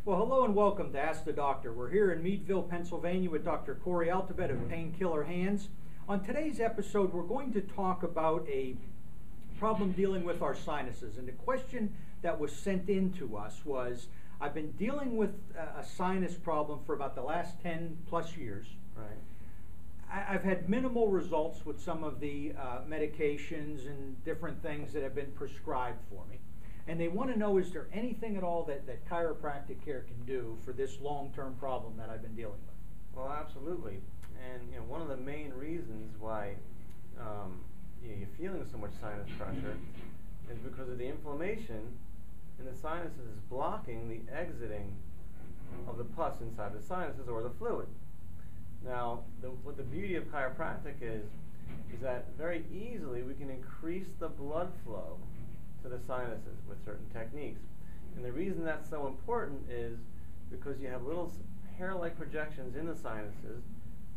Well, hello and welcome to Ask the Doctor. We're here in Meadville, Pennsylvania with Dr. Corey Altabet of Painkiller Hands. On today's episode, we're going to talk about a problem dealing with our sinuses. And the question that was sent in to us was, I've been dealing with a sinus problem for about the last 10 plus years. Right. I've had minimal results with some of the medications and different things that have been prescribed for me. And they want to know, is there anything at all that chiropractic care can do for this long-term problem that I've been dealing with? Well, absolutely. And one of the main reasons why you're feeling so much sinus pressure is because of the inflammation in the sinuses is blocking the exiting of the pus inside the sinuses or the fluid. Now, what the beauty of chiropractic is that very easily we can increase the blood flow to the sinuses with certain techniques. And the reason that's so important is because you have little hair-like projections in the sinuses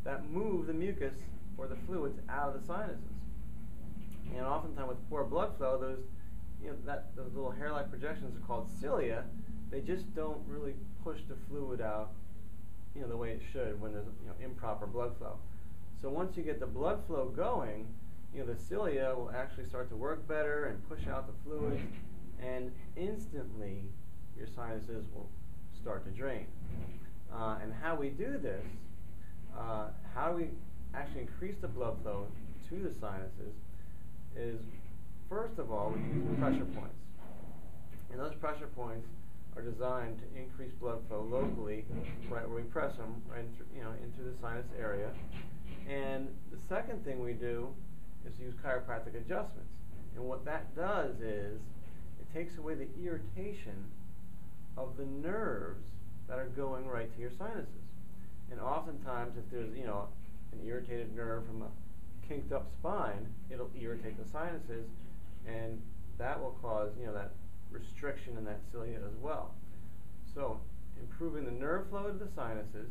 that move the mucus or the fluids out of the sinuses. And oftentimes with poor blood flow, those little hair-like projections are called cilia. They just don't really push the fluid out the way it should when there's improper blood flow. So once you get the blood flow going, the cilia will actually start to work better and push out the fluids, and instantly your sinuses will start to drain. And how we do this, how we actually increase the blood flow to the sinuses is, first of all, we use pressure points. And those pressure points are designed to increase blood flow locally, right where we press them, right into the sinus area. And the second thing we do is use chiropractic adjustments. And what that does is it takes away the irritation of the nerves that are going right to your sinuses. And oftentimes if there's an irritated nerve from a kinked up spine, it'll irritate the sinuses, and that will cause that restriction in that cilia as well. So improving the nerve flow to the sinuses,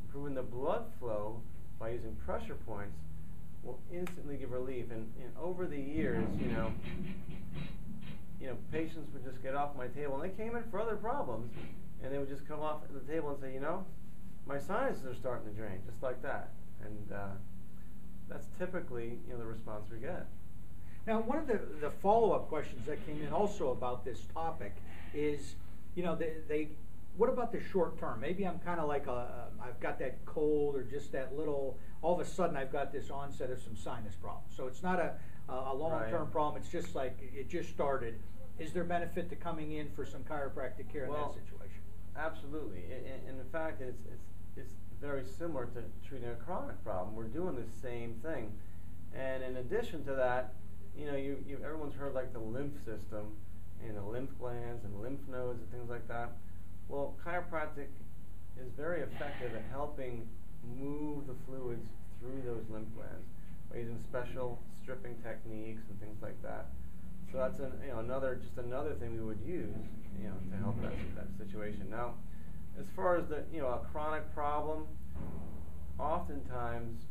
improving the blood flow by using pressure points will instantly give relief. And over the years, patients would just get off my table, and they came in for other problems, and they would just come off the table and say, my sinuses are starting to drain, just like that. And that's typically the response we get. Now, one of the follow-up questions that came in also about this topic is, what about the short term? Maybe I'm kind of like I've got that cold or just that little, all of a sudden I've got this onset of some sinus problems. So it's not a long-term problem, it's just like it just started. Is there benefit to coming in for some chiropractic care in that situation? Absolutely. And in fact, it's very similar to treating a chronic problem. We're doing the same thing. And in addition to that, everyone's heard like the lymph system and the lymph glands and lymph nodes and things like that. Well, chiropractic is very effective at helping move the fluids through those lymph glands by using special stripping techniques and things like that. So that's another thing we would use to help that situation. Now, as far as a chronic problem, oftentimes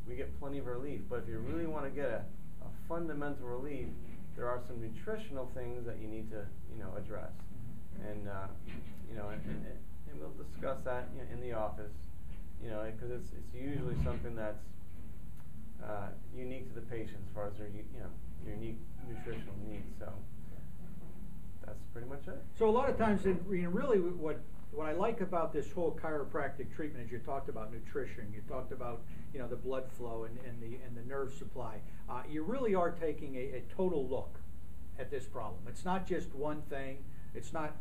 we get plenty of relief. But if you really want to get a fundamental relief, there are some nutritional things that you need to address. And and we'll discuss that in the office, because it's usually something that's unique to the patient as far as their unique nutritional needs. So that's pretty much it. So a lot of times, really, what I like about this whole chiropractic treatment is you talked about nutrition, you talked about the blood flow and the nerve supply. You really are taking a total look at this problem. It's not just one thing. It's not,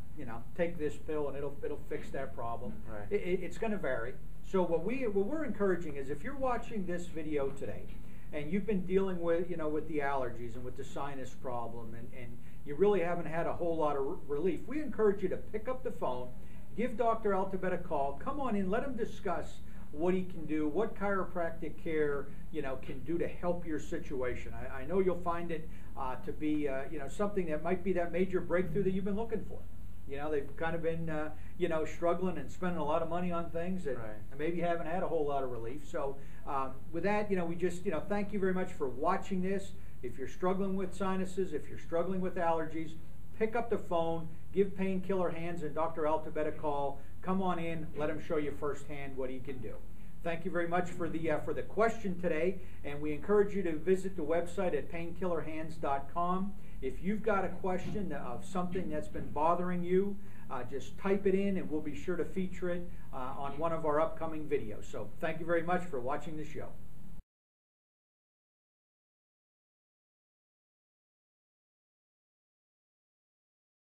take this pill and it'll fix that problem. Right. It's going to vary. So what we're encouraging is, if you're watching this video today and you've been dealing with with the allergies and with the sinus problem and you really haven't had a whole lot of relief, we encourage you to pick up the phone, give Dr. Altabet a call, come on in, let him discuss what he can do, what chiropractic care can do to help your situation. I know you'll find it to be something that might be that major breakthrough that you've been looking for. They've kind of been struggling and spending a lot of money on things that maybe haven't had a whole lot of relief. So with that, we just thank you very much for watching this. If you're struggling with sinuses, if you're struggling with allergies, pick up the phone, give Painkiller Hands and Dr. Altabet a call. Come on in, let him show you firsthand what he can do. Thank you very much for the question today, and we encourage you to visit the website at painkillerhands.com. If you've got a question of something that's been bothering you, just type it in and we'll be sure to feature it on one of our upcoming videos. So thank you very much for watching the show.